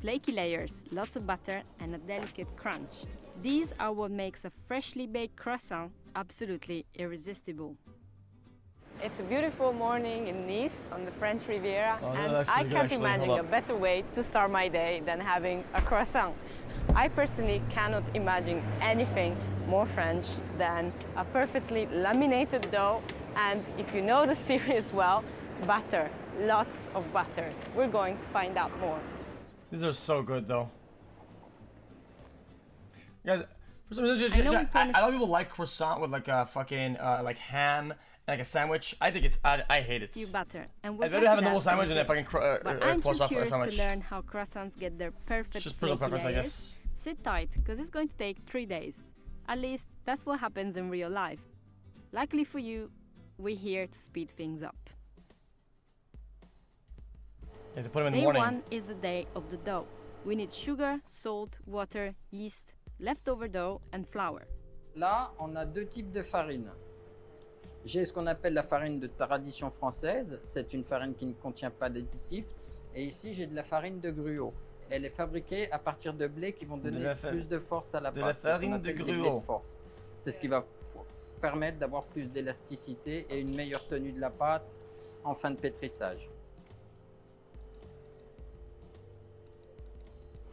Flaky layers, lots of butter, and a delicate crunch. These are what makes a freshly baked croissant absolutely irresistible. It's a beautiful morning in Nice on the French Riviera, and I can't imagine a better way to start my day than having a croissant. I personally cannot imagine anything more French than a perfectly laminated dough, and if you know the series well, butter, lots of butter. We're going to find out more. These are so good though. You guys, for some reason, a lot of people like croissant with like a fucking like ham and like a sandwich. I think it's I hate it. You butter, and we'll I'd rather have a normal sandwich than a fucking croissant for a sandwich. To learn how croissants get their perfect just personal preference, I guess. Sit tight, because it's going to take 3 days. At least that's what happens in real life. Luckily for you, we're here to speed things up. Yeah, to put them in the Day morning. 1 is the day of the dough. We need sugar, salt, water, yeast, leftover dough and flour. Là, on a deux types de farine. J'ai ce qu'on appelle la farine de tradition française. C'est une farine qui ne contient pas d'additifs. Et ici, j'ai de la farine de gruau. Elle est fabriquée à partir de blés qui vont donner plus de force à la pâte. De la farine de gruau. C'est ce qui va permettre d'avoir plus d'élasticité et une meilleure tenue de la pâte en fin de pétrissage.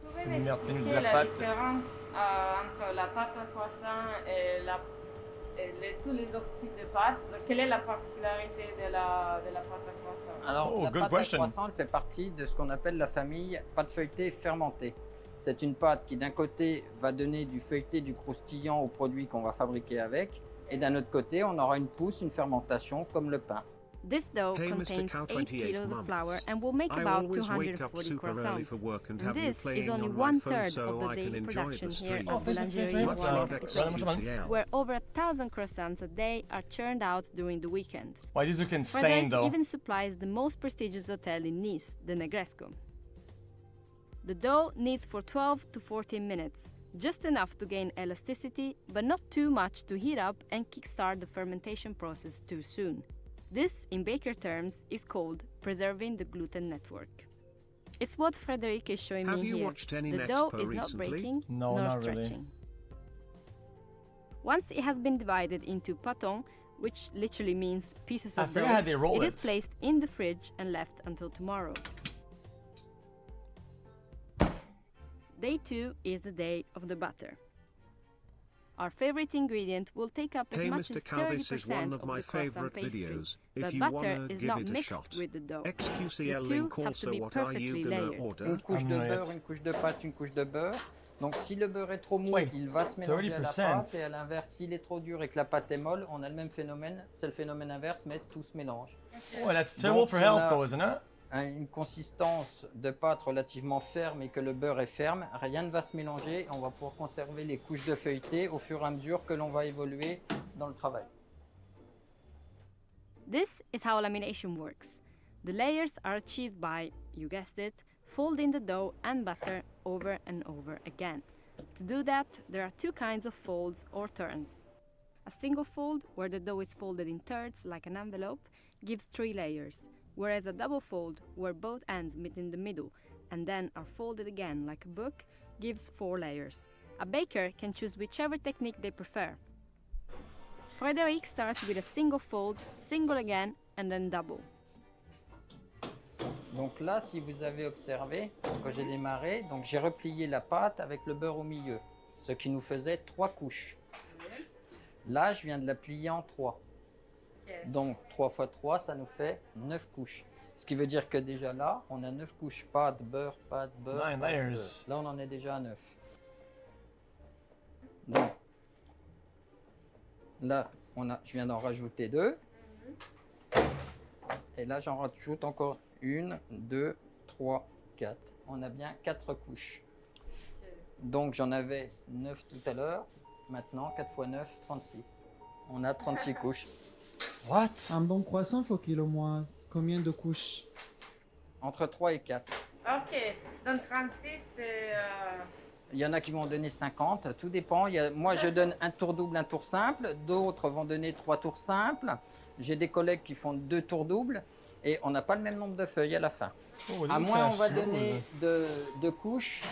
Vous pouvez m'expliquer la différence entre la pâte à croissant et tous les autres types de pâtes? Quelle est la particularité de la pâte à croissant? Alors, la pâte à croissant, elle fait partie de ce qu'on appelle la famille pâte feuilletée fermentée. C'est une pâte qui, d'un côté, va donner du feuilleté, du croustillant au produit qu'on va fabriquer avec, et d'un autre côté, on aura une pousse, une fermentation, comme le pain. This dough contains 8 kilos of flour and will make about 240 croissants. And this is only 1/3 of the daily production here at Boulangerie, where over 1,000 croissants a day are churned out during the weekend. Why, these look insane Frederic though. even supplies the most prestigious hotel in Nice, the Negresco. The dough kneads for 12 to 14 minutes, just enough to gain elasticity, but not too much to heat up and kickstart the fermentation process too soon. This, in baker terms, is called preserving the gluten network. It's what Frederic is showing me here. The dough is not breaking nor stretching. Once it has been divided into pâtons, which literally means pieces of dough, it is placed in the fridge and left until tomorrow. Day 2 is the day of the butter. Our favorite ingredient will take up as much as 30% of the croissant pastry, but butter is not mixed with the dough. The two have to be perfectly layered. Une couche de beurre, une couche de pâte, une couche de beurre. Donc si le beurre est trop mou, il va se mélanger à la pâte, et à l'inverse, s'il est trop dur et que la pâte est molle, on a le même phénomène, c'est le phénomène inverse, mais tout se mélange. Oh, that's terrible for health though, isn't it? Une consistance de pâte relativement ferme et que le beurre est ferme, rien ne va se mélanger. On va pouvoir conserver les couches de feuilleté au fur et à mesure que l'on va évoluer dans le travail. This is how lamination works. The layers are achieved by, you guessed it, folding the dough and butter over and over again. To do that, there are two kinds of folds or turns. A single fold, where the dough is folded in thirds like an envelope, gives 3 layers. Whereas a double fold, where both ends meet in the middle and then are folded again like a book, gives 4 layers. A baker can choose whichever technique they prefer. Frederic starts with a single fold, single again, and then double. Donc là, si vous avez observé, quand j'ai démarré, donc j'ai replié la pâte avec le beurre au milieu, ce qui nous faisait 3 couches. Là, je viens de la plier en 3. Donc 3 fois 3, ça nous fait 9 couches. Ce qui veut dire que déjà là, on a 9 couches, pâte, beurre, pâte, beurre. 9 layers. Là, on en est déjà à 9. Donc là, je viens d'en rajouter 2. Et là, j'en rajoute encore 1, 2, 3, 4. On a bien 4 couches. Donc j'en avais 9 tout à l'heure. Maintenant, 4 x 9, 36. On a 36 couches. What? Un bon croissant, faut qu'il ait au moins combien de couches? Entre 3 et 4. Ok, donc 36, c'est... Il y en a qui vont donner 50, tout dépend. Moi, je donne un tour double, un tour simple. D'autres vont donner 3 tours simples. J'ai des collègues qui font 2 tours doubles. et on n'a pas le même nombre de feuilles à la fin. Oh, À moins on va donner de couches,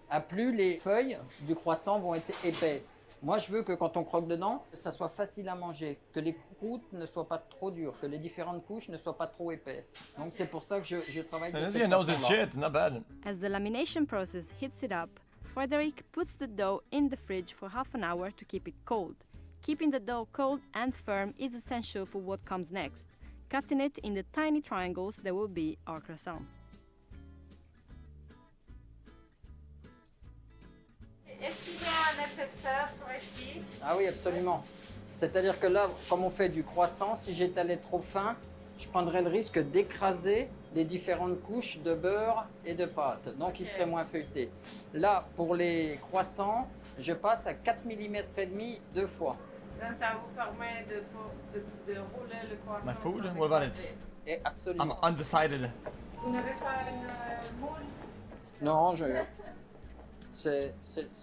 à plus les feuilles du croissant vont être épaisses. Moi, je veux que quand on croque dedans, ça soit facile à manger, que les croûtes ne soient pas trop dures, que les différentes couches ne soient pas trop épaisses. Donc c'est pour ça que je travaille de cette façon-là. Not bad. As the lamination process heats it up, Frederick puts the dough in the fridge for half an hour to keep it cold. Keeping the dough cold and firm is essential for what comes next, cutting it in the tiny triangles that will be our croissants. Est-ce qu'il y a un épaisseur précis? Ah oui, absolument. C'est-à-dire que là, comme on fait du croissant, si j'étalais trop fin, je prendrais le risque d'écraser les différentes couches de beurre et de pâte, donc il serait moins feuilleté. Là, pour les croissants, je passe à 4 mm et demi 2 fois. Donc ça vous permet de rouler le croissant. My food? avec What about la it? tête. Et absolument. I'm undecided. Vous n'avez pas une moule? Non, c'est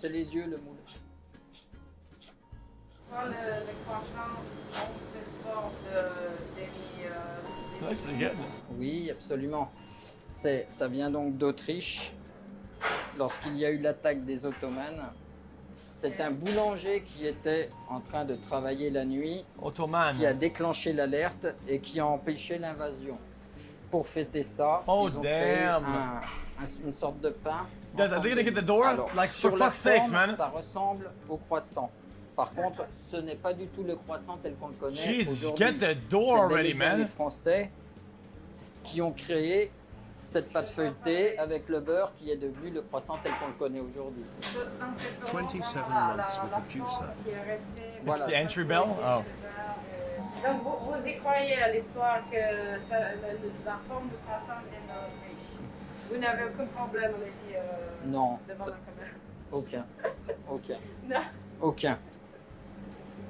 les yeux le moule. Quand le croissant a cette forme de demi... Looks pretty good. Oui, absolument. Ça vient donc d'Autriche. Lorsqu'il y a eu l'attaque des Ottomans, c'est un boulanger qui était en train de travailler la nuit Ottoman. qui a déclenché l'alerte et qui a empêché l'invasion. Pour fêter ça, Oh, ils ont créé damn. une sorte de pain. Guys, are they gonna get the door? Alors, Like, sur for la fuck's sakes, forme, man. ça ressemble au croissant. Par contre, ce n'est pas du tout le croissant tel qu'on le connaît Jesus, aujourd'hui. get the door C'est bel et already, bien les man. Français qui ont créé cette pâte feuilletée avec le beurre qui est devenu le croissant tel qu'on le connaît aujourd'hui. 27 months with the juicer. Voilà. It's the entry bell? Oh. Donc vous y croyez à l'histoire que la forme du croissant vient d'Autriche? Vous n'avez aucun problème avec Non, devant la caméra? aucun. Non. Aucun.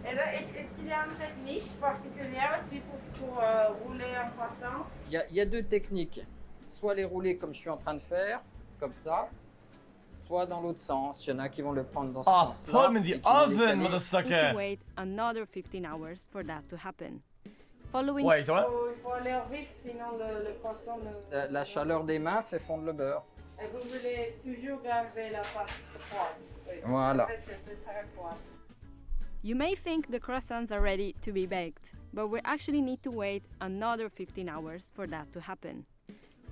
Et là, est-ce qu'il y a une technique particulière aussi pour rouler un croissant? Il y a deux techniques. Soit les rouler comme je suis en train de faire, comme ça, soit dans l'autre sens. Il y en a qui vont le prendre dans ce Oh, sens-là. put him in et the qui vont les oven, caler. Need to motherfucker. wait another 15 hours for that to happen. Following Wait, what? Il faut aller vite, sinon le croissant ne... La chaleur des mains fait fondre le beurre. Et vous voulez toujours garder la pâte froide. Oui. Voilà. En fait, c'est très froid. You may think the croissants are ready to be baked, but we actually need to wait another 15 hours for that to happen.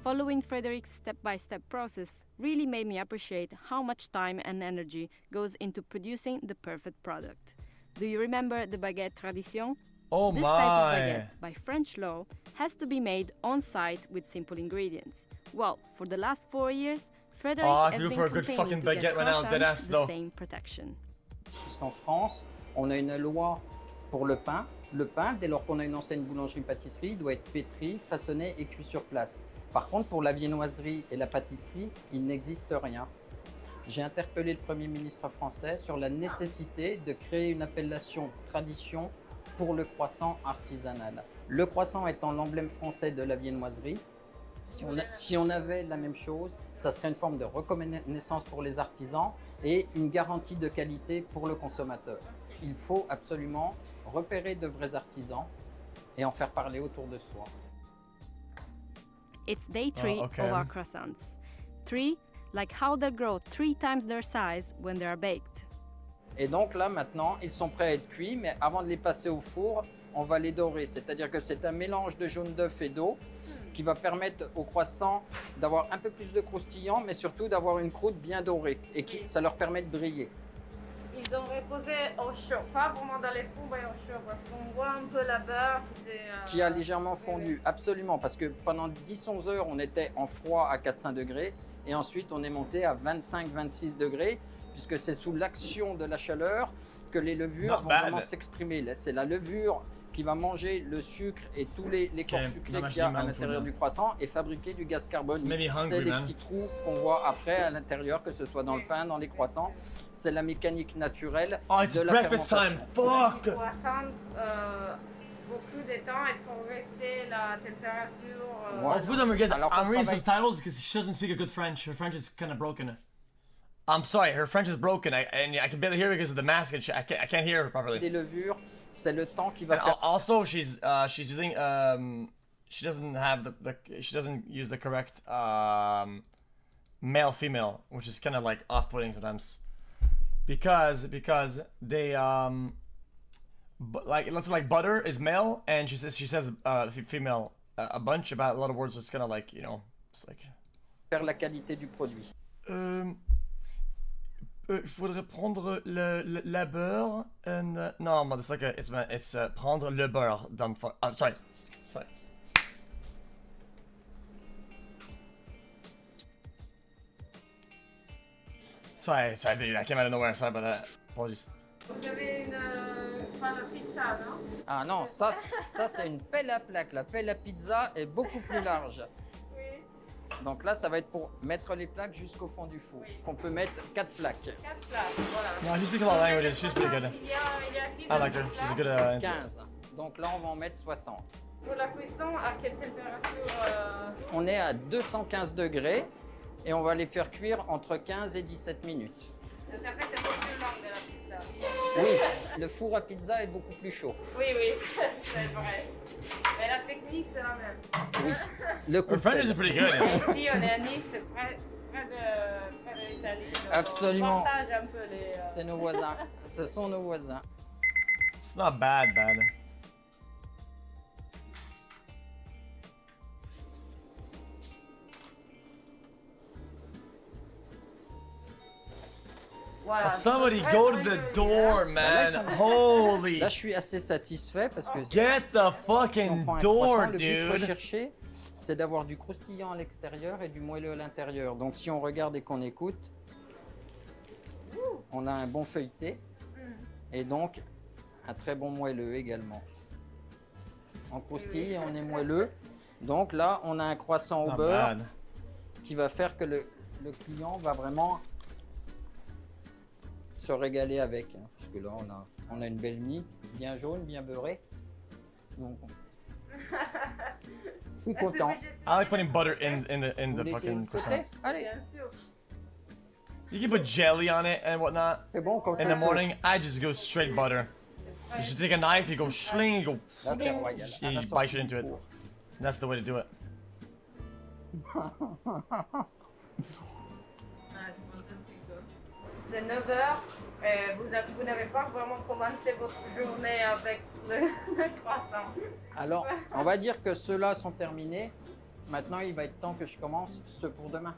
Following Frederick's step-by-step process really made me appreciate how much time and energy goes into producing the perfect product. Do you remember the baguette tradition? Oh This type of my. baguette, by French law, has to be made on site with simple ingredients. Well, for the last 4 years, Frederick Oh, I has could go been for a good campaigning fucking to get baguette right now, croissants deadass, the though. same protection. Puisqu'en France, on a une loi pour le pain. Le pain, dès lors qu'on a une enseigne boulangerie-pâtisserie, doit être pétri, façonné et cuit sur place. Par contre, pour la viennoiserie et la pâtisserie, il n'existe rien. J'ai interpellé le Premier ministre français sur la nécessité de créer une appellation tradition pour le croissant artisanal. Le croissant étant l'emblème français de la viennoiserie, si on avait la même chose, ça serait une forme de reconnaissance pour les artisans et une garantie de qualité pour le consommateur. Il faut absolument repérer de vrais artisans et en faire parler autour de soi. It's day 3 okay. of our croissants. 3, like how they grow 3 times their size when they are baked. Et donc là maintenant, ils sont prêts à être cuits, mais avant de les passer au four, on va les dorer. C'est-à-dire que c'est un mélange de jaune d'œuf et d'eau qui va permettre aux croissants d'avoir un peu plus de croustillant, mais surtout d'avoir une croûte bien dorée et ça leur permet de briller. Ils ont reposé au chaud, pas vraiment dans les fours, mais au chaud, parce qu'on voit un peu la beurre Qui a légèrement fondu, absolument, parce que pendant 10-11 heures, on était en froid à 4-5 degrés, et ensuite on est monté à 25-26 degrés, puisque c'est sous l'action de la chaleur que les levures vont vraiment s'exprimer. C'est la levure qui va manger le sucre et tous les corps sucrés qu'il y a à l'intérieur du croissant et fabriquer du gaz carbonique. C'est les petits trous qu'on voit après à l'intérieur, que ce soit dans le pain, dans les croissants. C'est la mécanique naturelle de la breakfast time. Fuck! Il faut attendre beaucoup de temps et progresser la température. Oh, because I'm reading travaille- subtitles because she doesn't speak a good French. Her French is kind of broken. I'm sorry, her French is broken, and I can barely hear her because of the mask and shit. I can't hear her properly. Des levures, c'est le temps qui va And faire. also, she's using she doesn't have she doesn't use the correct male female, which is kind of like off-putting sometimes, because they like let's say like butter is male and she says female a bunch about a lot of words. So it's kind of like, you know, it's like Faire la qualité du produit. Il faudrait prendre la beurre and no, but it's like it's prendre le beurre dans sorry. Sorry, that came out of nowhere. Sorry about that. Apologies. Vous avez une pizza, non? Ah non, ça c'est une pelle à plaque. La pelle à pizza est beaucoup plus large. Oui. Donc là, ça va être pour mettre les plaques jusqu'au fond du four. On peut mettre 4 plaques. 4 plaques, voilà. No, she speaks a lot of languages. She's pretty good. Il y a qui I like her. She's a good. 15. Donc là, on va en mettre 60. Pour la cuisson, à quelle température On est à 215 degrés et on va les faire cuire entre 15 et 17 minutes. Ça fait c'est beaucoup plus long de la pizza. Oui, le four à pizza est beaucoup plus chaud. Oui, c'est vrai. Mais la technique, c'est la même. Oui, le Her French is cocktail. pretty good. Ici, on est à Nice, près de l'Italie. Donc Absolument. On partage un peu les... C'est nos voisins. Ce sont nos voisins. It's not bad. Voilà. Somebody go to the door, man. Holy. Là, je suis assez satisfait parce que Get the si on fucking prend un door, croissant, le but dude. recherché, c'est d'avoir du croustillant à l'extérieur et du moelleux à l'intérieur. Donc si on regarde et qu'on écoute, on a un bon feuilleté et donc un très bon moelleux également. On croustille et on est moelleux. Donc là, on a un croissant au Not beurre bad. qui va faire que le client va vraiment se régaler avec. Parce que là, on a une belle mie, bien jaune, bien beurrée. Donc, je suis content. I like putting butter in Vous the voulez essayer fucking de croissant. côté? Allez, Bien sûr. You can put jelly on it and whatnot. c'est bon. Quand In the morning, I just go straight butter. You should take a knife, you go schling, you go. Là, c'est royal. You À la bite sortie it into du it. four. That's the way to do it. C'est 9h. Vous n'avez pas vraiment commencé votre journée avec le croissant. Alors, on va dire que ceux-là sont terminés. Maintenant, il va être temps que je commence ceux pour demain.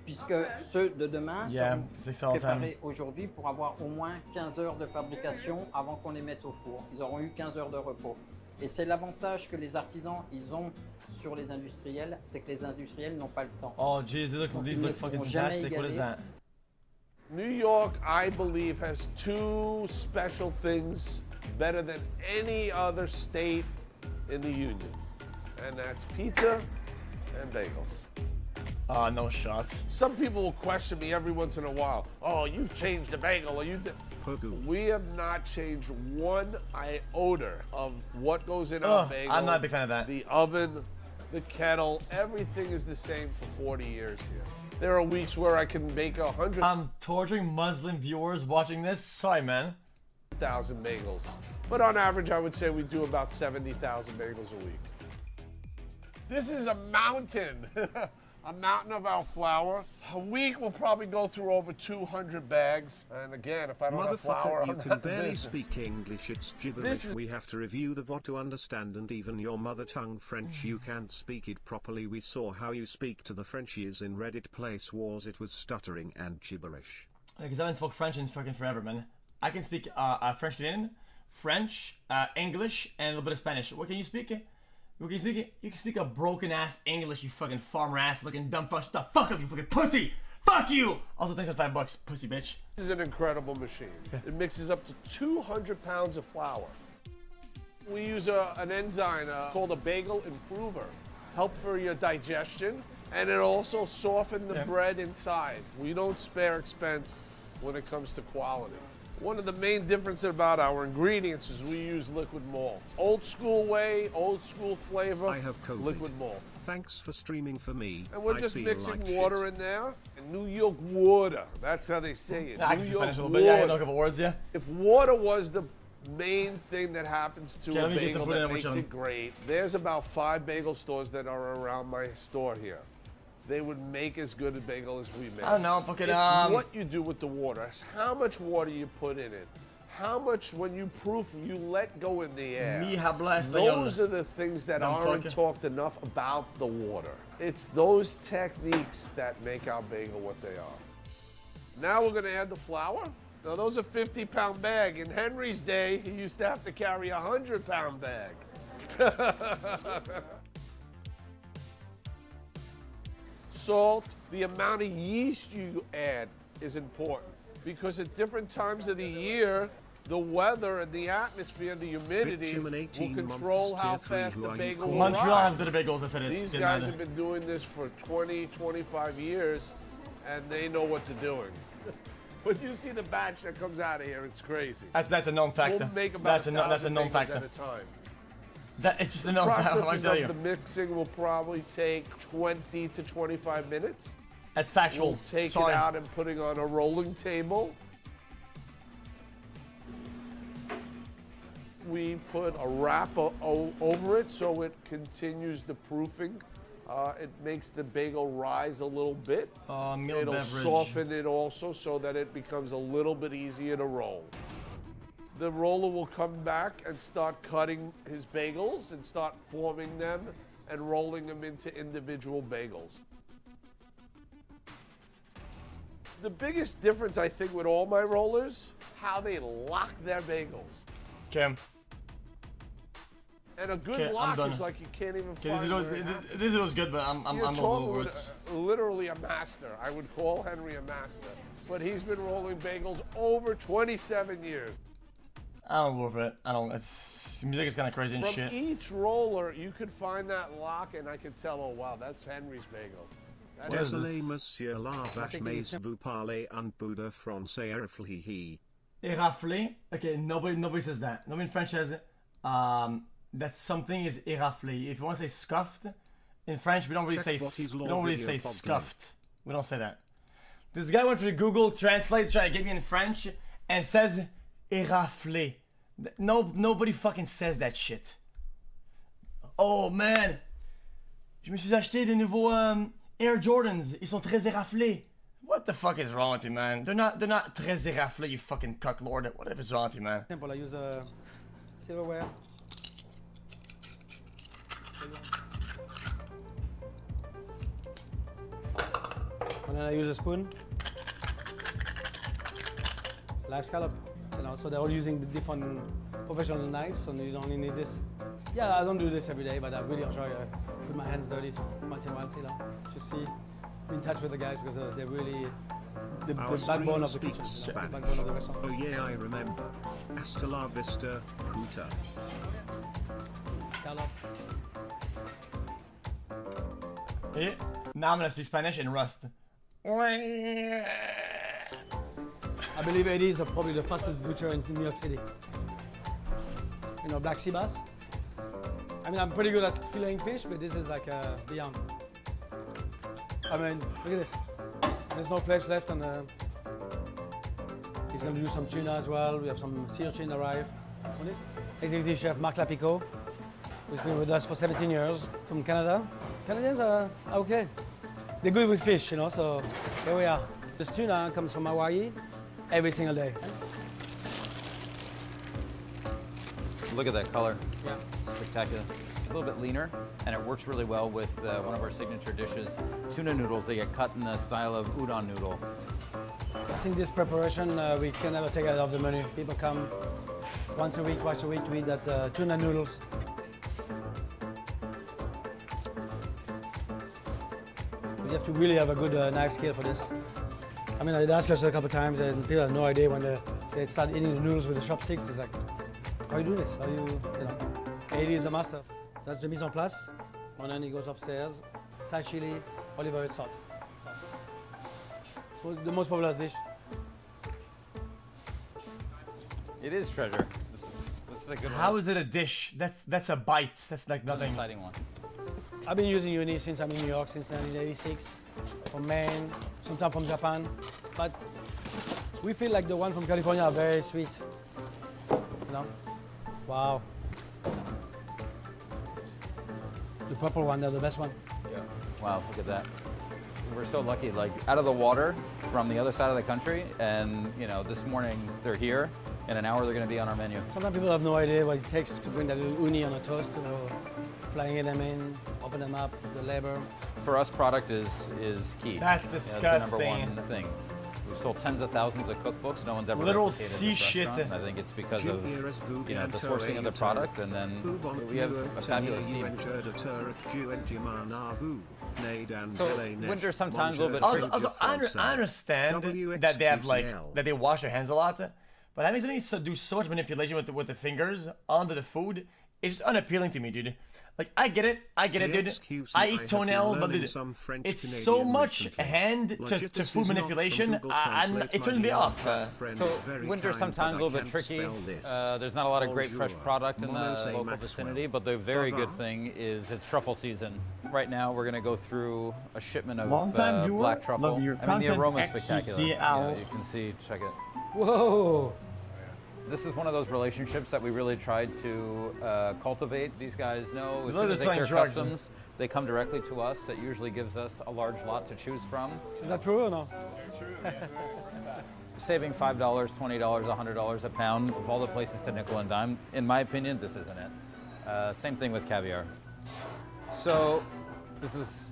Puisque ceux de demain Yeah, seront fix all the time. préparés aujourd'hui pour avoir au moins 15 heures de fabrication avant qu'on les mette au four. Ils auront eu 15 heures de repos. Et c'est l'avantage que les artisans ils ont sur les industriels, c'est que les industriels n'ont pas le temps. Oh, jeez, Donc, these ils ne look fucking pourront jamais fantastic. What is égaler. that? New York, I believe, has two special things better than any other state in the union, and that's pizza and bagels. No shots. Some people will question me every once in a while. Oh, you've changed the bagel, or you did. We have not changed one iota of what goes in our bagel. I'm not a big fan of that. The oven, the kettle, everything is the same for 40 years here. There are weeks where I can make 100,000 I'm torturing Muslim viewers watching this. Sorry, man. bagels. But on average, I would say we do about 70,000 bagels a week. This is a mountain. A mountain of our flour. A week we'll probably go through over 200 bags. And again, if I don't have flour, Motherfucker, you I'm can not in barely business. speak English, it's gibberish. This is- We have to review the VOD to understand, and even your mother tongue French, you can't speak it properly. We saw how you speak to the Frenchies in Reddit Place Wars, it was stuttering and gibberish. Because I haven't spoke French in fucking forever, man. I can speak French Canadian, French, English, and a little bit of Spanish. What can you speak? What can you speak? You can speak a broken ass English, you fucking farmer ass looking dumb fuck. Shut the fuck up, you fucking pussy! Fuck you! Also, thanks for $5, pussy bitch. This is an incredible machine. It mixes up to 200 pounds of flour. We use an enzyme called a bagel improver. Help for your digestion, and it also soften the bread inside. We don't spare expense when it comes to quality. One of the main differences about our ingredients is we use liquid malt. Old school way, old school flavor, I have COVID. liquid malt. Thanks for streaming for me. And we're I just feel mixing like water shit. in there. And New York water, that's how they say it. I can New speak York Spanish a little bit. Yeah, I know a water. couple words, yeah. If water was the main thing that happens to Okay, a let me get some bagel food in that there, makes which it great. There's about 5 bagel stores that are around my store here. They would make as good a bagel as we make. I don't know, fucking, It's what you do with the water. It's how much water you put in it. How much, when you proof, you let go in the air. Mi habla Those español. are the things that No, aren't fuck. talked enough about the water. It's those techniques that make our bagel what they are. Now we're gonna add the flour. Now those are 50-pound bag. In Henry's day, he used to have to carry a 100-pound bag. Salt, the amount of yeast you add is important because at different times of the year, the weather and the atmosphere, the humidity Bitumen will 18 control months, how tier 3, fast who the are you bagel calling? will Montreal has rise. better bagels. I said These it's guys have been doing this for 20, 25 years, and they know what they're doing. When you see the batch that comes out of here, it's crazy. That's a known factor. We'll make about That's a 1,000 known bagels factor. at a time. It's just a known factor. I Process tell of you. the mixing will probably take 20 to 25 minutes. That's factual. We'll take Sorry. it out and put it on a rolling table. We put a wrap over it so it continues the proofing. It makes the bagel rise a little bit. Meal It'll beverage. soften it also so that it becomes a little bit easier to roll. The roller will come back and start cutting his bagels and start forming them and rolling them into individual bagels. The biggest difference, I think, with all my rollers, how they lock their bagels. Okay. And a good Okay, I'm lock done. is like you can't even Okay, find where it happens. this was good, but I'm You're a little talking over with it. literally a master. I would call Henry a master. But he's been rolling bagels over 27 years. I don't over it. I don't. It's music is kind of crazy and From shit. each roller, you could find that lock, and I could tell, oh wow, that's Henry's bagel. That's Désolé, monsieur la vache, mais vous parlez un peu de français, erflihi. Éraflé. Okay, nobody says that. Nobody in French says that something is éraflé. If you want to say scuffed, in French we don't really Check say what his we law don't really video say problem. scuffed. We don't say that. This guy went for Google Translate to try to get me in French and says éraflé. Nobody fucking says that shit. Oh man, je me suis acheté de nouveaux Air Jordans. Ils sont très éraflés. What the fuck is wrong with you, man? They're not très éraflés, you fucking cucklord. Whatever is wrong with you, man? Simple, I use silverware. And then I use a spoon. Live scallop. You know, so they're all using the different professional knives, and you don't only need this. Yeah, I don't do this every day, but I really enjoy put my hands dirty so once in a while, you know. Just see, be in touch with the guys because they're really the Our backbone of the stream kitchen, speaks you know, the Spanish. backbone of the restaurant. Oh yeah, I remember. Hasta la vista, puta. Scallop. Eh, now I'm gonna speak Spanish and Rust. I believe Eddie is probably the fastest butcher in New York City. You know, black sea bass. I mean, I'm pretty good at filleting fish, but this is like beyond. I mean, look at this. There's no flesh left, and he's going to do some tuna as well. We have some sea urchin arrive on it. Executive Chef Marc Lapicot, who's been with us for 17 years from Canada. Canadians are okay. They're good with fish, you know, so here we are. This tuna comes from Hawaii every single day. Look at that color. Yeah. Spectacular. A little bit leaner, and it works really well with one of our signature dishes, tuna noodles. They get cut in the style of udon noodle. I think this preparation, we can never take it off the menu. People come once a week, twice a week to eat that tuna noodles. You have to really have a good knife skill for this. I mean, they asked us a couple of times, and people have no idea when they start eating the noodles with the chopsticks. It's like, how do you do this? How do you know? Eddie is the master. That's the mise en place. And then he goes upstairs. Thai chili, olive oil, salt. It's the most popular dish. It is treasure. This is a good How is it a dish? That's a bite. That's like an nothing. exciting one. I've been using uni since I'm in New York, since 1986, from Maine, sometimes from Japan. But we feel like the one from California are very sweet. you know? Wow. The purple one, they're the best one. Yeah. Wow, look at that. We're so lucky, like out of the water from the other side of the country, and you know, this morning they're here. In an hour, they're going to be on our menu. Sometimes people have no idea what it takes to bring that little uni on a toast, you know, flying them in, open them up, the labor. For us, product is key. That's Yeah, disgusting. that's the number one thing. We've sold tens of thousands of cookbooks. No one's ever Literal replicated sea this shit. restaurant. I think it's because of the sourcing of the product, and then we have a fabulous team. So winter sometimes a little bit Also, I understand that they have that they wash their hands a lot, but having something to do so much manipulation with the fingers onto the food is just unappealing to me, dude. Like, I get it, dude. I eat toenail, but dude, it's so much hand to food manipulation, it turns me off. So winter's sometimes a little bit tricky. There's not a lot of great fresh product in the local vicinity, but the very good thing is it's truffle season. Right now, we're going to go through a shipment of black truffle. I mean, the aroma is spectacular. Yeah, you can see, check it. Whoa! This is one of those relationships that we really tried to cultivate. These guys know as soon as they clear customs, they come directly to us. It usually gives us a large lot to choose from. Is that true or no? It's true. Saving $5, $20, $100 a pound of all the places to nickel and dime, in my opinion, this isn't it. Same thing with caviar. So this is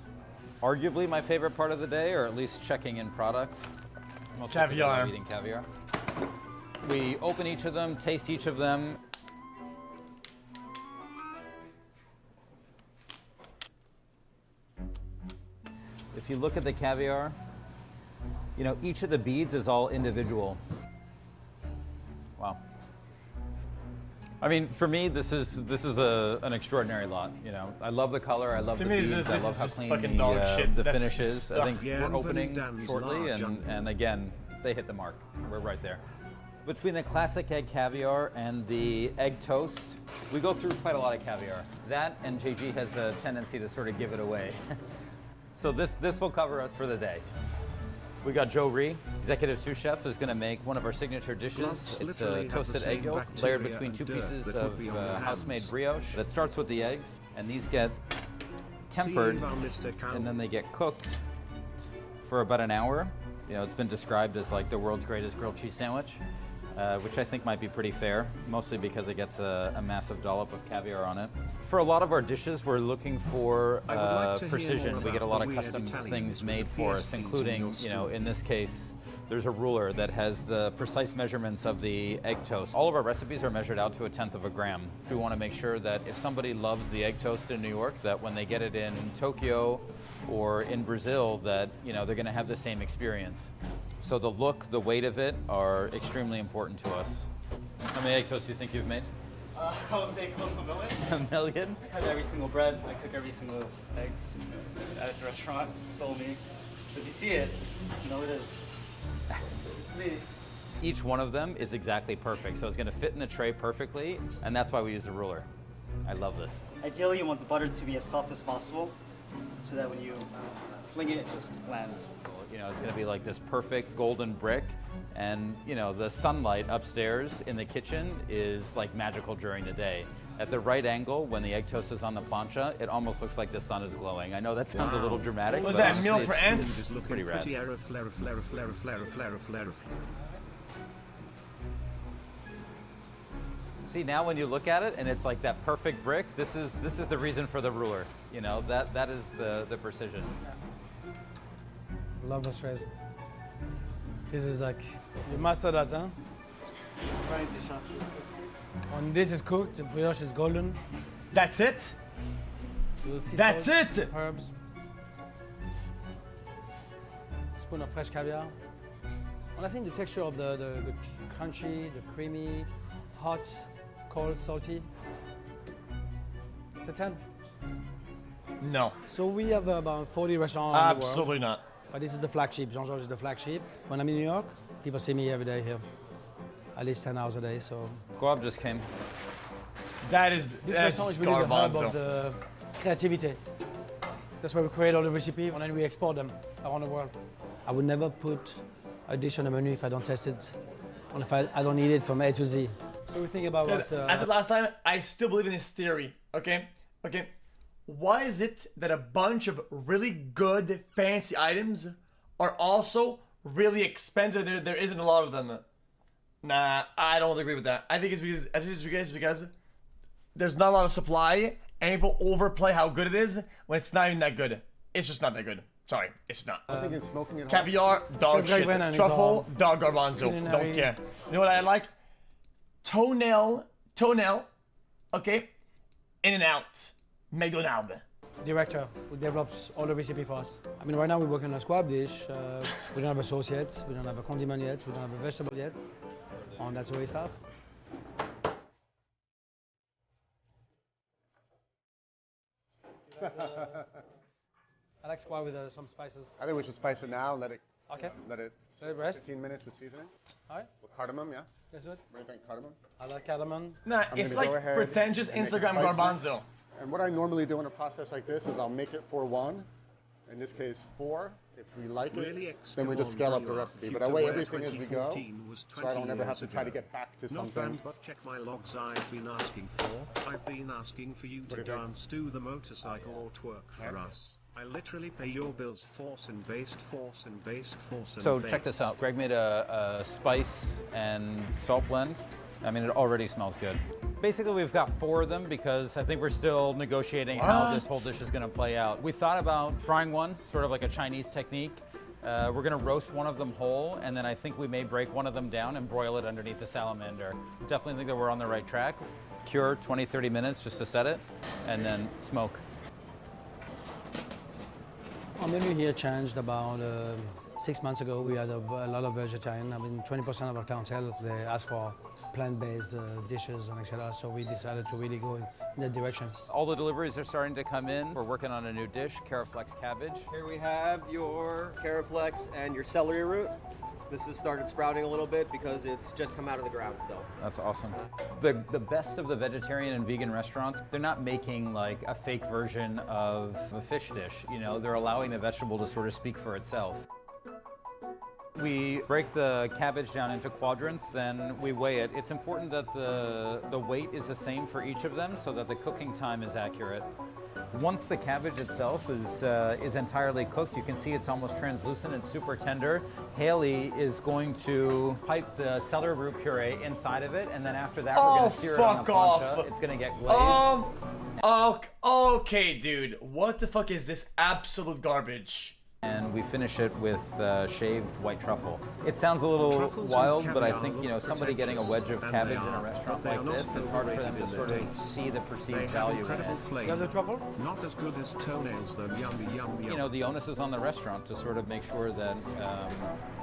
arguably my favorite part of the day, or at least checking in product. Most Caviar. eating caviar. We open each of them, taste each of them. If you look at the caviar, you know, each of the beads is all individual. Wow. I mean, for me, this is an extraordinary lot. You know, I love the color, I love the beads, I love how clean the finish is. I think we're opening shortly, and again, they hit the mark. We're right there. Between the classic egg caviar and the egg toast, we go through quite a lot of caviar. That and JG has a tendency to sort of give it away. So this will cover us for the day. We got Joe Ree, executive sous chef, is going to make one of our signature dishes. It's a toasted egg yolk layered between two pieces of house-made brioche. That starts with the eggs, and these get tempered, and then they get cooked for about an hour. You know, it's been described as like the world's greatest grilled cheese sandwich, which I think might be pretty fair, mostly because it gets a massive dollop of caviar on it. For a lot of our dishes, we're looking for precision. We get a lot of custom things made for us, including, you know, in this case, there's a ruler that has the precise measurements of the egg toast. All of our recipes are measured out to 1/10 of a gram. We want to make sure that if somebody loves the egg toast in New York, that when they get it in Tokyo or in Brazil, that, you know, they're going to have the same experience. So the look, the weight of it are extremely important to us. How many egg toasts do you think you've made? I would say close to a million. A million? I cut every single bread. I cook every single eggs at the restaurant. It's all me. So if you see it, you know it is. It's me. Each one of them is exactly perfect. So it's going to fit in the tray perfectly, and that's why we use the ruler. I love this. Ideally, you want the butter to be as soft as possible, so that when you fling it, it just lands. You know, it's going to be like this perfect golden brick, and you know, the sunlight upstairs in the kitchen is like magical during the day. At the right angle, when the egg toast is on the plancha, it almost looks like the sun is glowing. I know that sounds a little dramatic. Was but that meal for ants? It's pretty rad. See, now when you look at it and it's like that perfect brick, this is the reason for the ruler. You know, that is the precision. Love this phrase. This is like, you master that, huh? Trying to, chef. When this is cooked, the brioche is golden. That's it? That's it! Herbs. Spoon of fresh caviar. And I think the texture of the crunchy, the creamy, hot, cold, salty. It's a 10. No. So we have about 40 restaurants around the world. Absolutely not. But this is the flagship. Jean-Georges is the flagship. When I'm in New York, people see me every day here. At least 10 hours a day, so. Guab just came. This restaurant is really the hub of the creativity. That's where we create all the recipes and then we export them around the world. I would never put a dish on the menu if I don't test it, and if I don't eat it from A to Z. So we think about what... As of last time, I still believe in his theory, okay? Okay. Why is it that a bunch of really good, fancy items are also really expensive? There isn't a lot of them. Nah, I don't agree with that. I think it's because there's not a lot of supply, and people overplay how good it is when it's not even that good. It's just not that good. Sorry, it's not. I was thinking smoking at home. Caviar, dog shit. Truffle, dog garbanzo. Don't care. You know what I like? Toenail, okay? In and out. McDonald's. Director who develops all the recipe for us. I mean, right now we're working on a squab dish. We don't have a sauce yet. We don't have a condiment yet. We don't have a vegetable yet. And that's where it starts. I like squab with some spices. I think we should spice it now. Let it. Okay. Let it. Let it rest. 15 minutes with seasoning. All right. With cardamom, yeah. That's good. What do you think, cardamom? I like cardamom. Nah, it's like pretentious Instagram garbanzo. And what I normally do in a process like this is I'll make it for one. In this case, 4. If we like it, then we just scale up the recipe. But I weigh everything as we go, so I don't ever have to try to get back to something. But check my logs I've been asking for. I've been asking for you to dance to the motorcycle or twerk for us. I literally pay your bills force and based. So check this out. Greg made a spice and salt blend. I mean, it already smells good. Basically, we've got 4 of them because I think we're still negotiating how this whole dish is going to play out. We thought about frying one, sort of like a Chinese technique. We're going to roast one of them whole, and then I think we may break one of them down and broil it underneath the salamander. Definitely think that we're on the right track. Cure 20-30 minutes just to set it, and then smoke. Our menu here changed about 6 months ago. We had a lot of vegetarian. I mean, 20% of our clientele, they ask for plant-based dishes and etc. So we decided to really go in that direction. All the deliveries are starting to come in. We're working on a new dish, Caraflex cabbage. Here we have your Caraflex and your celery root. This has started sprouting a little bit because it's just come out of the ground still. That's awesome. The best of the vegetarian and vegan restaurants, they're not making like a fake version of a fish dish. You know, they're allowing the vegetable to sort of speak for itself. We break the cabbage down into quadrants, then we weigh it. It's important that the weight is the same for each of them so that the cooking time is accurate. Once the cabbage itself is entirely cooked, you can see it's almost translucent and super tender. Haley is going to pipe the celery root puree inside of it, and then after that we're going to sear it on the plancha. It's going to get glazed. Okay, dude. What the fuck is this absolute garbage? And we finish it with shaved white truffle. It sounds a little wild, but I think, you know, somebody getting a wedge of cabbage in a restaurant like this, it's hard for them to sort of see the perceived value in it. You have the truffle? Not as good as toenails though, yummy. You know, the onus is on the restaurant to sort of make sure that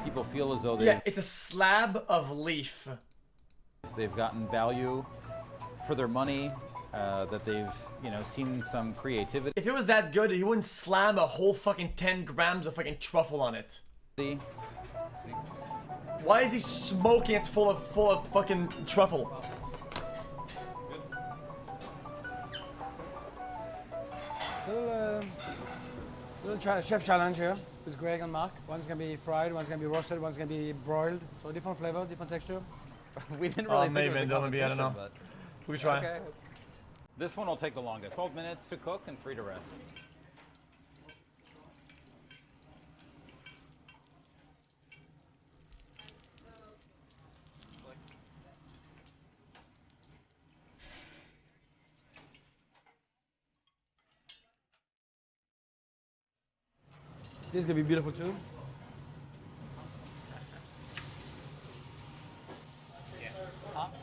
people feel as though they... Yeah, it's a slab of leaf. They've gotten value for their money, that they've, you know, seen some creativity. If it was that good, he wouldn't slam a whole fucking 10 grams of fucking truffle on it. Why is he smoking it full of fucking truffle? So, little chef challenge here with Greg and Mark. One's gonna be fried, one's gonna be roasted, one's gonna be broiled. So different flavor, different texture. We didn't really think maybe, it was a I don't know. but... We try. Okay. This one will take the longest. 12 minutes to cook and 3 to rest. This is gonna be beautiful too.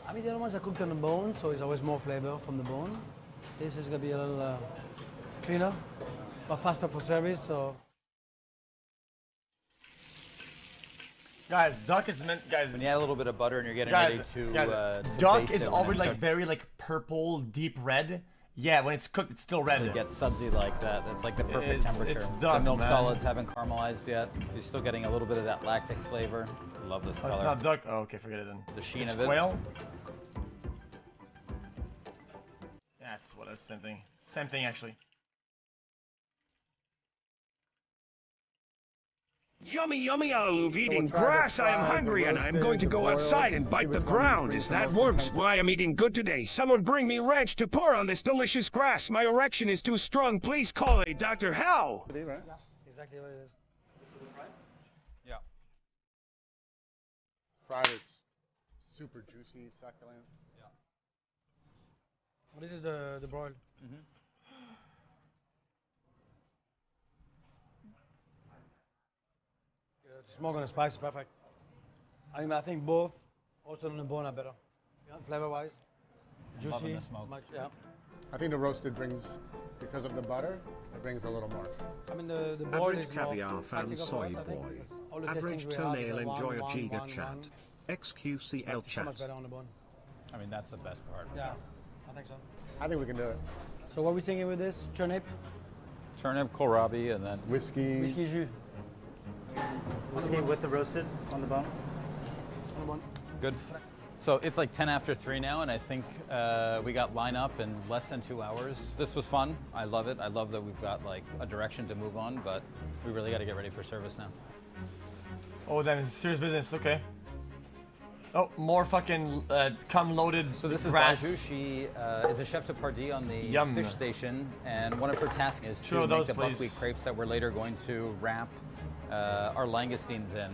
I mean, the other ones are cooked on the bone, so it's always more flavor from the bone. This is gonna be a little cleaner, but faster for service. So, guys, duck is meant. Guys, when you add a little bit of butter and you're getting ready to duck is always like very like purple, deep red. Yeah, when it's cooked, it's still red. So it gets sudsy like that. That's like the perfect temperature. It's duck, the milk man. solids haven't caramelized yet. You're still getting a little bit of that lactic flavor. Love this color. It's not duck. Oh, okay, forget it then. The sheen it's of it. Quail. That's what I was thinking. Same thing, actually. Yummy, yummy, I love eating try the grass. I am fried, the hungry and I'm roasted, going to the go boiled, outside and see bite the which one ground. brings Is the that most works? intensity. Why, I'm eating good today. Someone bring me wrench to pour on this delicious grass. My erection is too strong. Please call a Dr. Hal. Exactly what it is. Yeah. Fried is super juicy, succulent. Well, this is the broiled. Mm-hmm. The smoke and the spice is perfect. I think both, also on the bone, are better. Yeah, flavor-wise, I'm loving juicy. the smoke. Yeah. I think the roasted brings, because of the butter, it brings a little more. I mean, the boiled Average is more caviar fan practical for soy us, I think, boy. because all the Average tastings we have is toenail a enjoy a one, giga one, chat. one. xQcL It's so much chat. better on the bone. I mean, that's the best part. Yeah, I think so. I think we can do it. So what are we thinking with this? Turnip, Turnip, kohlrabi, and then Whiskey. whiskey jus. Whiskey with the roasted on the bone. On the bone. good. So it's like 10 after 3 now, and I think we got line up in less than 2 hours. This was fun. I love it. I love that we've got like a direction to move on, but we really got to get ready for service now. Oh, then it's serious business. Okay. Oh, more fucking cum loaded So this grass. is Baiju. She is a chef de partie on the Yum. fish station, and one of her tasks is Two to of make those, the please. buckwheat crepes that we're later going to wrap our langoustines in.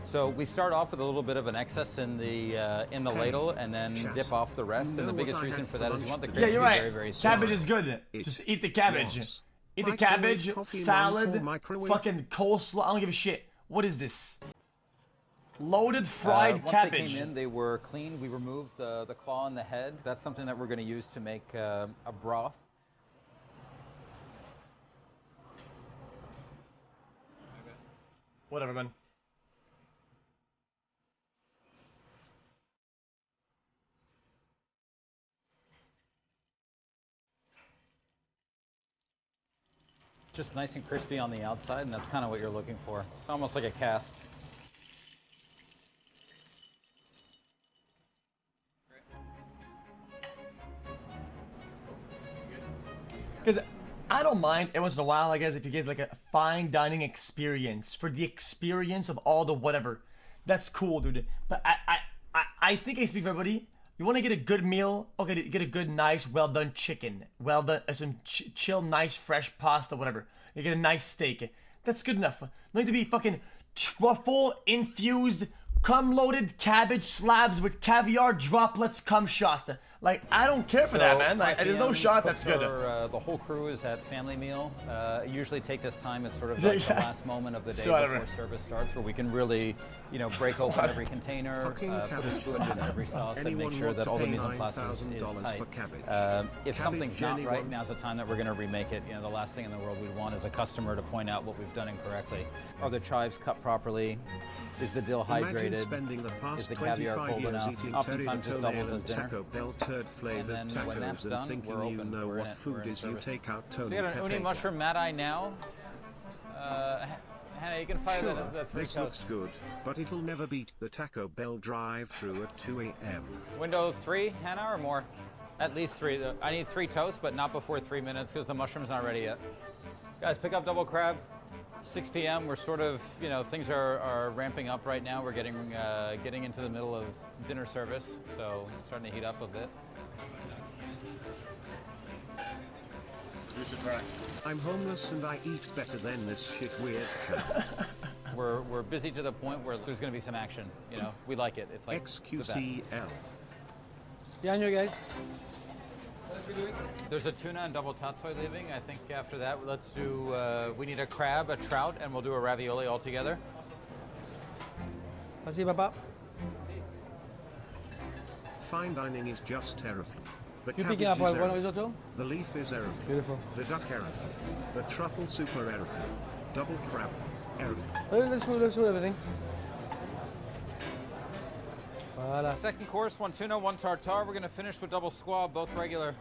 So we start off with a little bit of an excess in the ladle, and then Chat. dip off the rest. You And the know biggest what I reason had for for that is you lunch want the today? crepes Yeah, to you're be very, right. very soft. Cabbage is good. It Just eat the cabbage. was. Eat the Microwave cabbage, coffee, salad, mindful microwave. fucking coleslaw. I don't give a shit. What is this? Loaded fried Once cabbage. they came in, they were clean. We removed the claw and the head. That's something that we're going to use to make a broth. Whatever, man. Just nice and crispy on the outside, and that's kind of what you're looking for. It's almost like a cast. Because I don't mind every once in a while, I guess, if you get like a fine dining experience for the experience of all the whatever. That's cool, dude. But I think I speak for everybody. You want to get a good meal? Okay, get a good, nice, well done chicken. Well done, some chill, nice, fresh pasta, whatever. You get a nice steak. That's good enough. No need to be fucking truffle infused, cum loaded cabbage slabs with caviar droplets cum shot. Like, I don't care for that, man. Like, there's no shot that's good. The whole crew is at family meal. Usually take this time. It's sort of like the last moment of the day So whatever. before service starts, where we can really, break open every container, Fucking put a cabbage spoon in every sauce, and Anyone make sure want that to all the pay mise en place is $9,000 tight. for cabbage? If Cabbage something's not right, anyone? now's the time that we're going to remake it. The last thing in the world we'd want is a customer to point out what we've done incorrectly. Are the chives cut properly? Is the dill Imagine hydrated? spending the Is past the caviar 25 cold years enough? eating Oftentimes this toenail doubles and as dinner. Taco Bell turd-flavored And then when that's tacos done, and thinking we're you open. know We're in what it. We're food in is you service. take out So Tony you got an uni Pepe. mushroom mad eye now. Hannah, you can fire Sure, the 3 this toast. looks good, but it'll never beat the Taco Bell drive-through at 2 a.m. Window 3, Hannah, or more? At least 3. I need 3 toasts, but not before 3 minutes because the mushroom's not ready yet. Guys, pick up double crab. 6 p.m. We're sort of, things are ramping up right now. We're getting into the middle of dinner service, so it's starting to heat up a bit. You should try. I'm homeless and I eat better than this shit weird chat. We're busy to the point where there's going to be some action. We like it. It's like the best. xQcL. Yeah, you guys. There's a tuna and double tatsoi leaving. I think after that, let's do. We need a crab, a trout, and we'll do a ravioli all together. Merci, papa. Fine dining is just terrifying. The You cabbage picking up is one everything. risotto? The leaf is everything. Beautiful. The duck everything. The truffle super everything. Double crab everything. Let's do everything. Voilà. Second course, 1 tuna, 1 tartare. We're going to finish with double squab, both regular.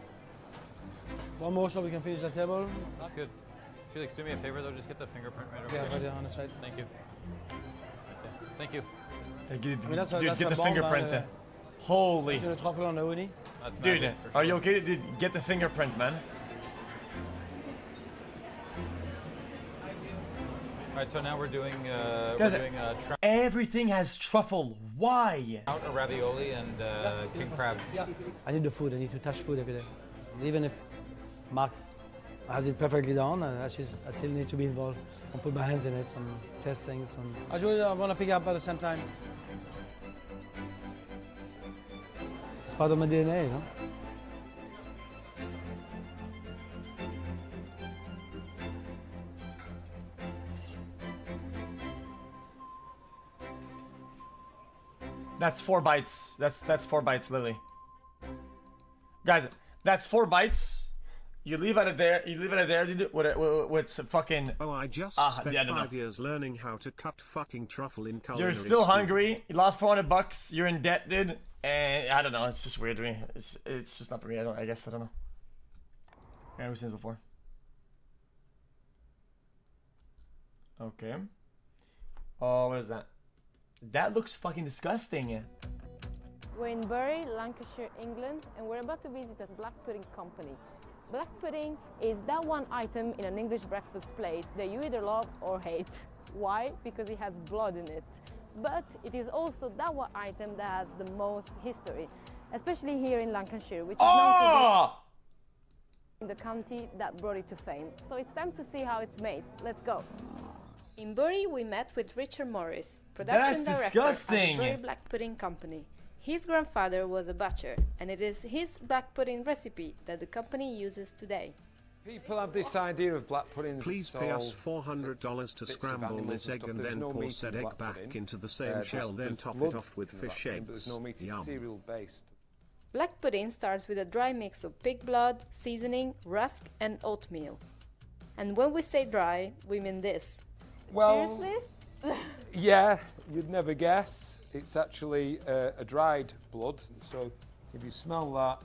One more so we can finish the table. That's good. Felix, do me a favor though, just get the fingerprint right over Yeah, there. right there on the side. Thank you. Right there. Thank you. Hey, dude, I mean, that's get a the bomb, fingerprint. man. Holy. Do the truffle on the uni. That's Dude, magic, for are you sure. okay? Dude, get the fingerprint, man. All right, so now we're doing Guys, trout, everything has truffle. Why? a ravioli, and king crab. Yeah. I need the food. I need to touch food every day. Even if Mark has it perfectly done, I still need to be involved and put my hands in it and test things. And I want to pick up at the same time. It's part of my DNA, you know? That's 4 bites. That's 4 bites, Lily. Guys, that's 4 bites. You leave it there. You leave it there with some fucking. Oh, I just spent yeah, I don't 5 know. years learning how to cut fucking truffle in culinary You're still school. hungry. You lost $400. You're in debt, dude. And I don't know. It's just weird to me. It's just not for me. I guess I don't know. Yeah, we've seen this before. Okay. Oh, what is that? That looks fucking disgusting. We're in Bury, Lancashire, England, and we're about to visit a black pudding company. Black pudding is that one item in an English breakfast plate that you either love or hate. Why? Because it has blood in it. But it is also that one item that has the most history, especially here in Lancashire, which is known for being the county that brought it to fame. So it's time to see how it's made. Let's go. In Bury, we met with Richard Morris, production That's director disgusting. at the Bury Black Pudding Company. His grandfather was a butcher, and it is his black pudding recipe that the company uses today. People have this idea of black pudding. Please pay us $400 to scramble this egg and then pour said egg back into the same shell, then top it off with fish eggs. There's no meat, it's cereal based. Black pudding starts with a dry mix of pig blood, seasoning, rusk, and oatmeal. And when we say dry, we mean this. Well, Seriously? Yeah, you'd never guess. It's actually a dried blood. So if you smell that,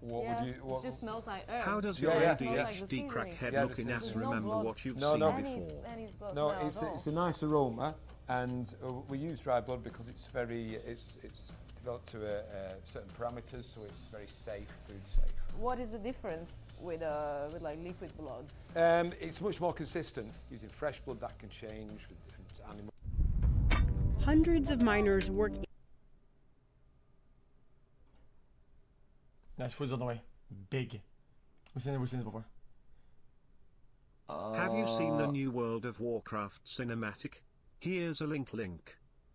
what would you? It just smells like herbs. How does your ADHD crackhead looking ass remember what you've seen before? No, it's a nice aroma, and we use dry blood because it's developed to certain parameters, so it's very safe, food safe. What is the difference with like liquid blood? It's much more consistent. Using fresh blood, that can change with different animals. Hundreds of miners work. Nice, food's on the way. Big. We've seen this before. Have you seen the new World of Warcraft cinematic? Here's a link.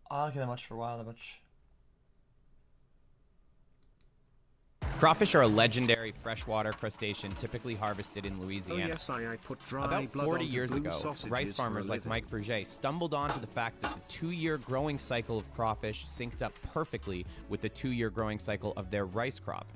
I don't care that much for a while, that much. Crawfish are a legendary freshwater crustacean typically harvested in Louisiana. Oh yes, I put dry About blood 40 onto years blue ago, sausages rice for farmers a like living. Mike Verget stumbled onto the fact that the 2-year growing cycle of crawfish synced up perfectly with the 2-year growing cycle of their rice crop.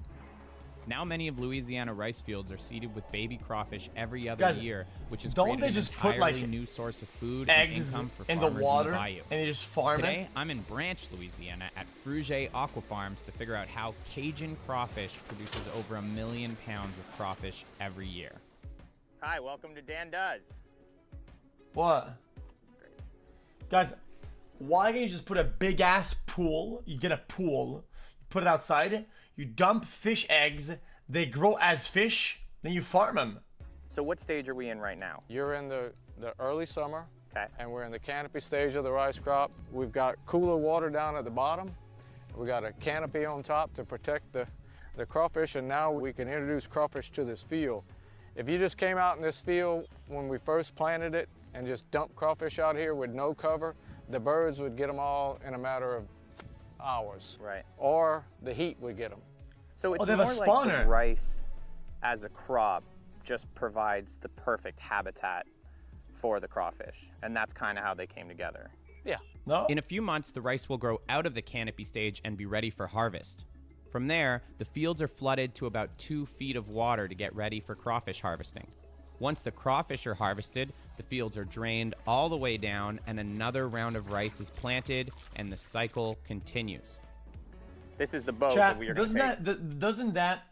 Now many of Louisiana rice fields are seeded with baby crawfish every other year, which is don't they just put like new source of food eggs and income for in the farmers water in the bayou. and they just farm Today, it? I'm in Branch, Louisiana at Fruget Aqua Farms to figure out how Cajun crawfish produces over 1 million pounds of crawfish every year. Hi, welcome to Dan Does. What? Guys, why can't you just put a big ass pool? You get a pool, you put it outside, you dump fish eggs, they grow as fish, then you farm them. So what stage are we in right now? You're in the early summer, okay, and we're in the canopy stage of the rice crop. We've got cooler water down at the bottom. We got a canopy on top to protect the crawfish, and now we can introduce crawfish to this field. If you just came out in this field when we first planted it and just dumped crawfish out here with no cover, the birds would get them all in a matter of hours. Right. Or the heat would get them. So it's they have a more like spawner. the rice as a crop just provides the perfect habitat for the crawfish, and that's kind of how they came together. Yeah. No. In a few months, the rice will grow out of the canopy stage and be ready for harvest. From there, the fields are flooded to about 2 feet of water to get ready for crawfish harvesting. Once the crawfish are harvested, the fields are drained all the way down and another round of rice is planted and the cycle continues. This is the boat Chat, that we are going to take. doesn't that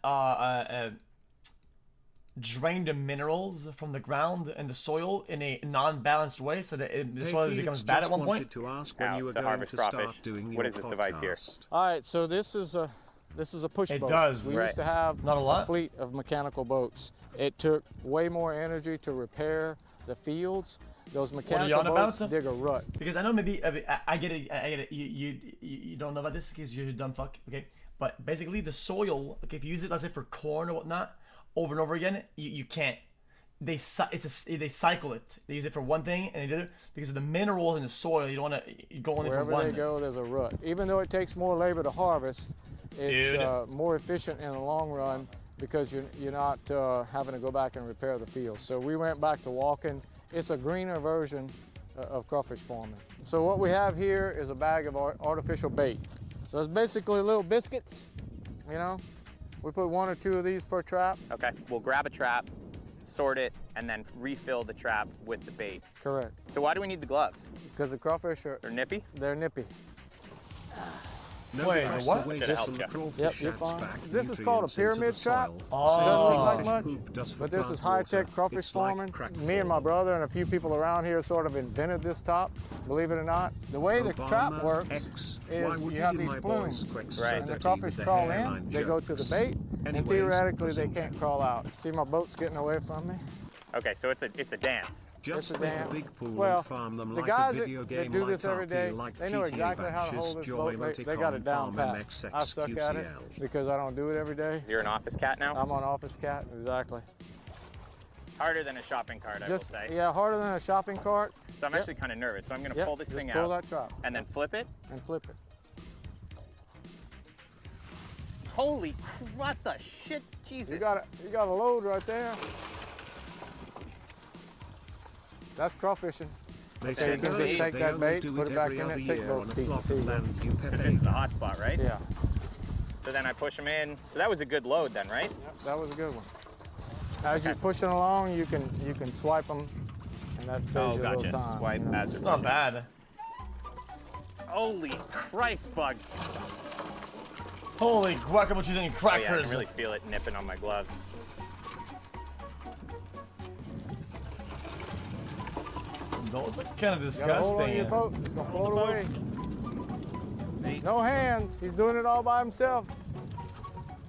drain the minerals from the ground and the soil in a non-balanced way so that the soil becomes bad at one point? To ask when Now, you were to going harvest to start crawfish, doing what your is this device here? podcast. All right, so this is a push It boat. does. We Right. used to have Not a lot? fleet of mechanical boats. It took way more energy to repair the fields, Those What are you mechanical on boats about? dig a rut. Because I know maybe I get it. You don't know about this because you're a dumb fuck. Okay, but basically the soil. Okay, if you use it, let's say for corn or whatnot, over and over again, you can't. They cycle it. They use it for one thing and the other because of the minerals in the soil. You don't want to go only for one. Wherever they go, there's a rut. Even though it takes more labor to harvest, it's more efficient in the long run because you're not having to go back and repair the field. So we went back to walking. It's a greener version of crawfish farming. So what we have here is a bag of artificial bait. So it's basically little biscuits, you know. We put 1 or 2 of these per trap. Okay, we'll grab a trap, sort it, and then refill the trap with the bait. Correct. So why do we need the gloves? Because the crawfish They're nippy? They're nippy. Wait, what? Yep, you're fine. This is called a pyramid trap. Oh. Doesn't look like much, but this is high-tech crawfish farming. Me and my brother and a few people around here sort of invented this top, believe it or not. The way the trap works is you have these flumes, and the crawfish crawl in, they go to the bait, and theoretically they can't crawl out. See my boat's getting away from me? Okay, so it's a dance. Just It's a build a dance. big pool Well, and farm them the like guys a video that game do like this every day, RP, like they know GTA exactly how to Batches, hold this Joy boat. They got it down Farm, pat. MX, I suck at it xQcL. because I don't do it every day. You're an office cat now? I'm an office cat, exactly. Harder than a shopping cart, I will say. Yeah, harder than a shopping cart. So I'm actually kind of nervous. So I'm going to pull this thing pull out. that trap. And then flip it. And flip it. Holy what the shit, Jesus. You got a load right there. That's crawfishing. They So you can just take that bait, put it back in it, take both pieces. This is the hot spot, right? Yeah. So then I push them in. So that was a good load then, right? Yep, that was a good one. As you're pushing along, you can swipe them, and that saves you a little time. Swipe you know? as It's not bad. Holy Christ, bugs. Holy guacamole cheese and crackers. Oh, yeah, I can really feel it nipping on my gloves. Those are kind of You gotta hold on to your disgusting. boat, it's gonna float away. No hands, he's doing it all by himself.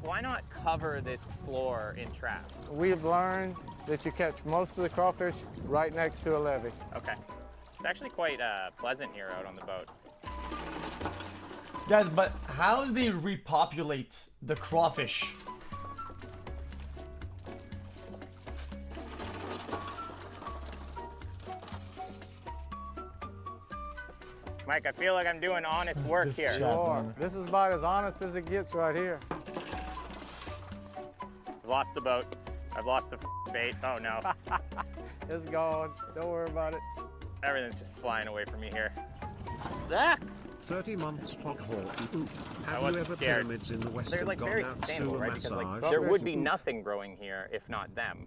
Why not cover this floor in traps? We've learned that you catch most of the crawfish right next to a levee. Okay. It's actually quite pleasant here out on the boat. Guys, but how do they repopulate the crawfish? Mike, I feel like I'm doing honest work here. You are. This is about as honest as it gets right here. I've lost the boat. I've lost the bait. Oh no. It's gone. Don't worry about it. Everything's just flying away from me here. 30 months pothole. Oof. I Have you wasn't ever scared. pyramids in the West They're like very gone out sustainable, sewer right? Because like massage? there would be nothing growing here if not them.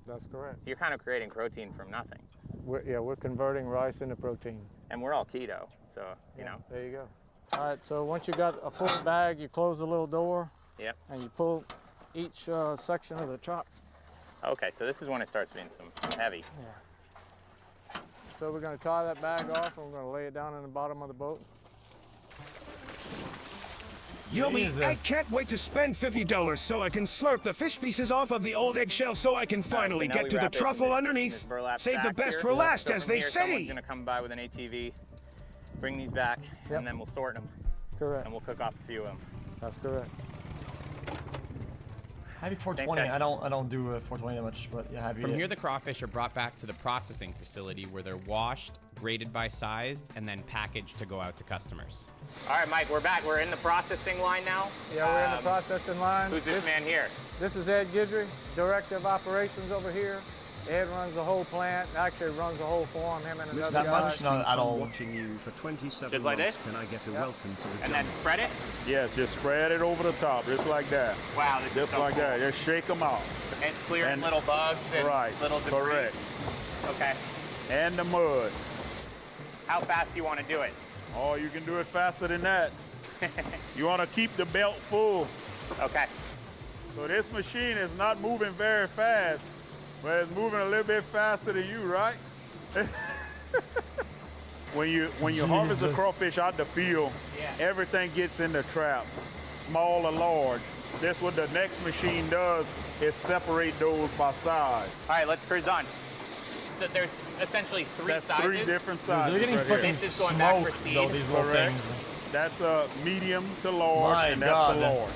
That's correct. You're kind of creating protein from nothing. We're converting rice into protein. And we're all keto, so you know. There you go. All right, so once you got a full bag, you close the little door. Yep. And you pull each section of the trap. Okay, so this is when it starts being some heavy. Yeah. So we're going to tie that bag off and we're going to lay it down in the bottom of the boat. Yumi, I can't wait to spend $50 so I can slurp the fish pieces off of the old eggshell so I can finally So now get we to the wrap it in truffle this underneath. burlap Save the sack best here. for last, So as from they here, Someone's say. gonna come by with an ATV, bring these back, and then we'll sort them. Correct. And we'll cook off a few of them. That's correct. Happy 420. Thanks, guys. I don't do 420 that much, but yeah, happy. From here, the crawfish are brought back to the processing facility where they're washed, graded by size, and then packaged to go out to customers. All right, Mike, we're back. We're in the processing line now. Yeah, we're in the processing line. Who's this man here? This is Ed Guidry, Director of Operations over here. Ed runs the whole plant, actually runs the whole farm, him and another guy. Not at all. Watching you for 27 Just like months. this? Can I get a welcome to the And then spread it? Yes, just spread it over the top, just like that. Wow, this is Just so like cool. that. Just shake them out. And it's clearing And- little bugs and Right. little debris. Correct. Okay. And the mud. How fast do you want to do it? Oh, you can do it faster than that. You want to keep the belt full. Okay. So this machine is not moving very fast, but it's moving a little bit faster than you, right? When you harvest the Jesus. crawfish out the field, everything gets in the trap, small or large. That's what the next machine does, is separate those by size. All right, let's cruise on. So there's essentially three That's sizes. 3 different sizes. They're getting right fucking here. This is going back for smoked, seed. though, these little Correct. things. That's a medium to large, My and that's God. the large.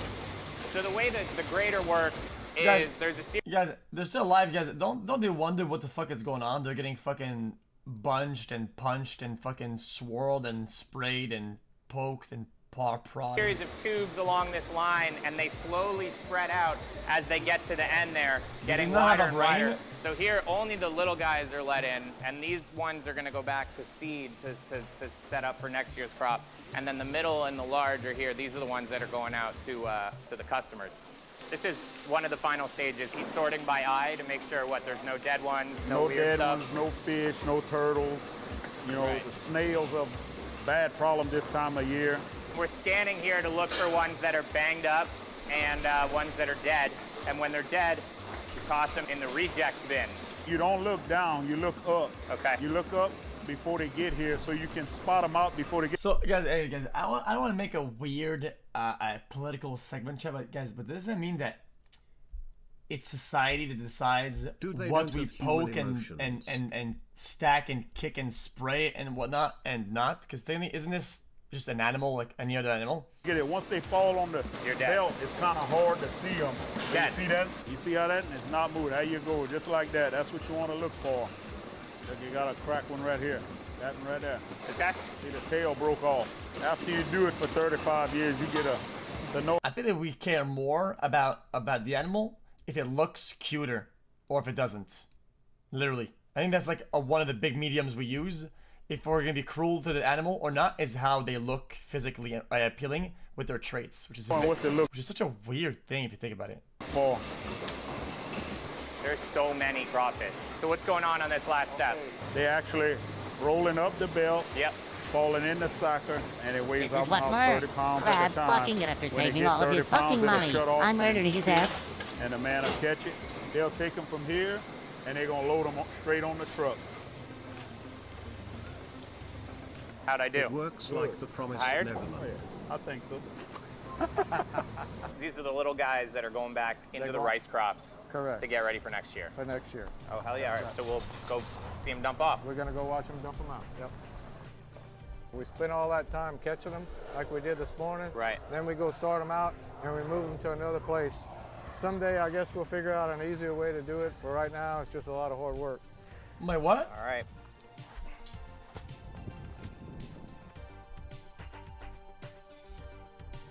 So the way that the grater works is Guys, there's a series. You guys, they're still alive, guys. Don't they wonder what the fuck is going on? They're getting fucking bunched and punched and fucking swirled and sprayed and poked and prodded. Series of tubes along this line, and they slowly spread out as they get to the end there, getting not wider have and a brain? wider. So here, only the little guys are let in, and these ones are going to go back to seed to set up for next year's crop. And then the middle and the large are here. These are the ones that are going out to the customers. This is one of the final stages. He's sorting by eye to make sure there's no dead ones, no weird dead stuff. ones, no fish, no turtles. You know, Right. the snails are a bad problem this time of year. We're scanning here to look for ones that are banged up and ones that are dead. And when they're dead, we toss them in the rejects bin. You don't look down, you look up. Okay. You look up before they get here so you can spot them out before they get. So, guys, hey, guys, I don't want to make a weird political segment, chat, but guys, but does that mean that it's society that decides they what don't we have human poke and emotions? stack and kick and spray and whatnot and not? Because isn't this just an animal like any other animal? Get it. Once they fall on the belt, it's kind of hard to see them. You see that? You see how that? It's not moving. There you go, just like that. That's what you want to look for. Look, you got a crack one right here. That one right there. Okay. See, the tail broke off. After you do it for 35 years, you get the nose. I think that we care more about the animal if it looks cuter or if it doesn't. Literally. I think that's like one of the big mediums we use. If we're going to be cruel to the animal or not, is how they look physically appealing with their traits, which is such a weird thing if you think about it. There's so many crawfish. So what's going on this last step? They actually rolling up the belt. Yep. Falling in the sucker, and it weighs This is what about 30 Merv pounds Crab's at a time. bucking it after When they saving get all of 30 his pounds, bucking it'll money. shut off I'm murdering his ass. And the man will catch it. They'll take them from here, and they're gonna load them straight on the truck. How'd I do? It works like the promise of Tired? Neverland. I think so. These are the little guys that are going back into the rice crops. Correct. To get ready for next year. For next year. Oh, hell yeah. All right, so we'll go see them dump off. We're gonna go watch them dump them out. Yep. We spend all that time catching them like we did this morning. Right. Then we go sort them out and we move them to another place. Someday I guess we'll figure out an easier way to do it. For right now, it's just a lot of hard work. My what? All right.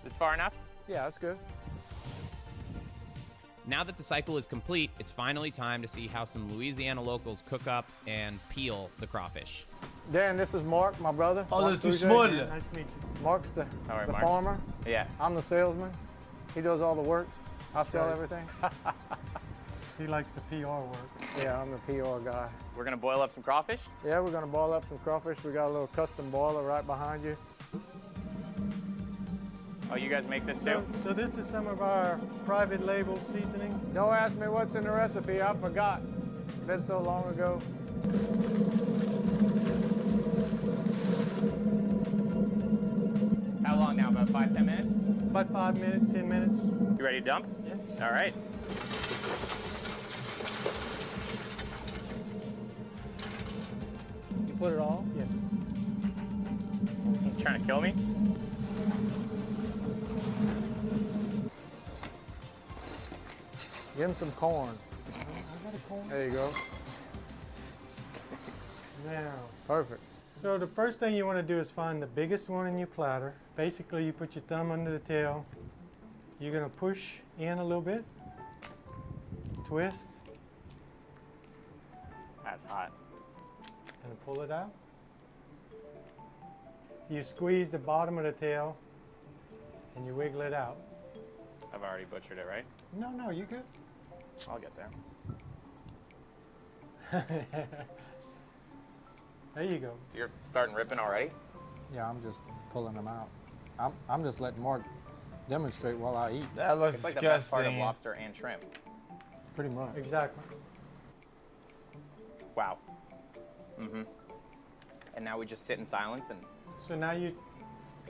This far enough? Yeah, that's good. Now that the cycle is complete, it's finally time to see how some Louisiana locals cook up and peel the crawfish. Dan, this is Mark, my brother. Oh, Mark they're too Boucher. small. Nice to meet you. Mark's the right, Mark. farmer. Yeah. I'm the salesman. He does all the work. I sell Right. everything. He likes the PR work. Yeah, I'm the PR guy. We're gonna boil up some crawfish? Yeah, we're gonna boil up some crawfish. We got a little custom boiler right behind you. Oh, you guys make this too? So this is some of our private label seasoning. Don't ask me what's in the recipe. I forgot. It's been so long ago. How long now? About 5-10 minutes? About 5 minutes, 10 minutes. You ready to dump? Yes. All right. You put it all? Yes. You trying to kill me? Give him some corn. There you go. Now, Perfect. so the first thing you want to do is find the biggest one in your platter. Basically, you put your thumb under the tail. You're going to push in a little bit, twist, That's hot. and pull it out. You squeeze the bottom of the tail, and you wiggle it out. I've already butchered it, right? No, you good. I'll get there. There you go. So you're starting ripping already? Yeah, I'm just pulling them out. I'm just letting Mark demonstrate while I eat. That looks It's like disgusting. the best part of lobster and shrimp. Pretty much. Exactly. Wow. Mm-hmm. And now we just sit in silence and So now you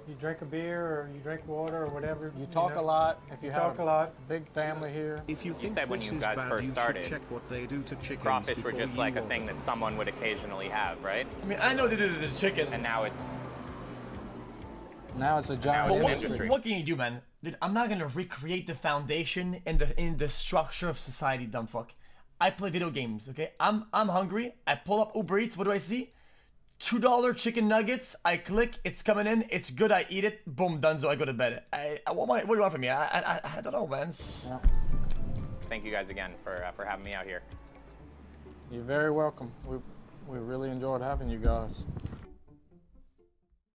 You drink a beer or you drink water or whatever. You talk know. a lot. If you have talk a lot. Big family here. If you think said when this you is guys bad, first you started, should check what they do to chickens crawfish were before just you like a order. thing that someone would occasionally have, right? I mean, I know they do the chickens. And now it's Now it's a giant But industry. what can you do, man? Dude, I'm not gonna recreate the foundation and the structure of society, dumb fuck. I play video games, okay? I'm hungry. I pull up Uber Eats. What do I see? $2 chicken nuggets. I click. It's coming in. It's good. I eat it. Boom, done. So I go to bed. What do you want from me? I don't know, man. Thank you guys again for having me out here. You're very welcome. We really enjoyed having you guys.